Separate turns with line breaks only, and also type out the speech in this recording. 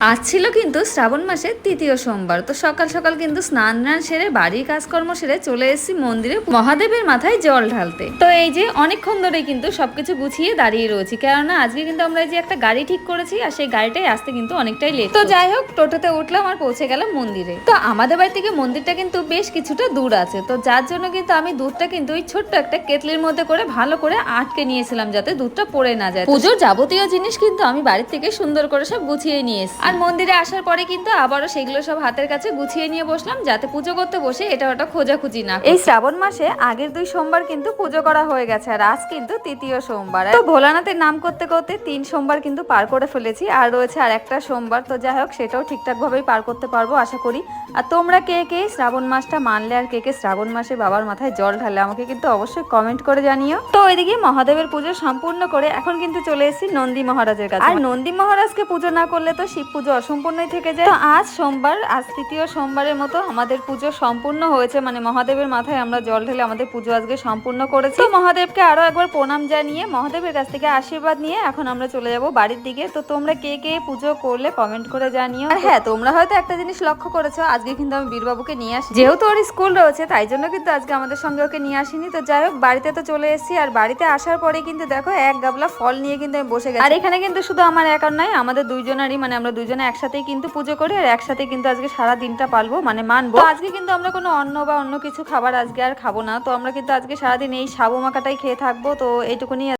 আজ ছিল কিন্তু শ্রাবণ মাসের তৃতীয় সোমবার। তো সকাল সকাল কিন্তু স্নান টান সেরে বাড়ির কাজকর্ম সেরে চলে এসেছি মন্দিরে মহাদেবের মাথায় জল ঢালতে। তো এই যে অনেকক্ষণ ধরে কিন্তু সবকিছু গুছিয়ে দাঁড়িয়ে রয়েছি, কেননা আজকে কিন্তু আমরা যে একটা গাড়ি ঠিক করেছি আর সেই গাড়িটাই আসতে কিন্তু অনেকটাই লেট। তো যাই হোক, টোটোতে উঠলাম আর পৌঁছে গেলাম মন্দিরে। তো আমাদের বাড়ি থেকে মন্দিরটা কিন্তু বেশ কিছুটা দূর আছে, তো যার জন্য কিন্তু আমি দুধটা কিন্তু ওই ছোট্ট একটা কেটলির মধ্যে করে ভালো করে আটকে নিয়েছিলাম যাতে দুধটা পড়ে না যায়। পুজোর যাবতীয় জিনিস কিন্তু আমি বাড়ির থেকে সুন্দর করে সব গুছিয়ে নিয়ে এসেছি। আর মন্দিরে আসার পরে কিন্তু আবারও সেগুলো সব হাতের কাছে গুছিয়ে নিয়ে বসলাম যাতে পুজো করতে বসে এটা ওটা খোঁজাখুঁজি না। এই শ্রাবণ মাসে আগের 2 সোমবার কিন্তু পুজো করা হয়ে গেছে আর আজ কিন্তু তৃতীয় সোমবার। তো ভোলানাথের নাম করতে করতে 3 সোমবার কিন্তু পার করে ফেলেছি, আর রয়েছে আর একটা সোমবার। তো যাই হোক, সেটাও ঠিকঠাক ভাবেই পার করতে পারবো আশা করি। আর তোমরা কে কে শ্রাবণ মাসটা মানলে আর কে কে শ্রাবণ মাসে বাবার মাথায় জল ঢালে আমাকে কিন্তু অবশ্যই কমেন্ট করে জানিও। তো ওইদিকে মহাদেবের পুজো সম্পূর্ণ করে এখন কিন্তু চলে এসেছি নন্দী মহারাজের কাছে। আর নন্দী মহারাজকে পুজো না করলে তো শিব পুজো অসম্পূর্ণই থেকে যায়। তো আজ সোমবার, আজ তৃতীয় সোমবারের মতো আমাদের পুজো সম্পূর্ণ হয়েছে, মানে মহাদেবের মাথায় আমরা জল ঢেলে আমাদের পুজো আজকে সম্পূর্ণ করেছি। তো মহাদেবকে আরো একবার প্রণাম জানিয়ে মহাদেবের কাছ থেকে আশীর্বাদ নিয়ে এখন আমরা চলে যাব বাড়ির দিকে। তো তোমরা কে কে পুজো করলে কমেন্ট করে জানিও। আর হ্যাঁ, তোমরা হয়তো একটা জিনিস লক্ষ্য করেছো, আজকে কিন্তু আমি বীরবাবুকে নিয়ে আসি, যেহেতু ওর স্কুল রয়েছে তাই জন্য কিন্তু আজকে আমাদের সঙ্গে ওকে নিয়ে আসিনি। তো যাই হোক, বাড়িতে তো চলে এসেছি আর বাড়িতে আসার পরে কিন্তু দেখো এক গাবলা ফল নিয়ে কিন্তু আমি বসে গেছি। আর এখানে কিন্তু শুধু আমার একার নয়, আমাদের দুইজনেরই, মানে আমরা দুইজনে একসাথেই কিন্তু পুজো করি আর একসাথে কিন্তু আজকে সারা দিনটা পালবো, মানে মানবো। আজকে কিন্তু আমরা কোনো অন্ন বা অন্য কিছু খাবার আজকে আর খাবো না। তো আমরা কিন্তু আজকে সারাদিন এই সাবু মাখাটাই খেয়ে থাকবো। তো এইটুকুনি।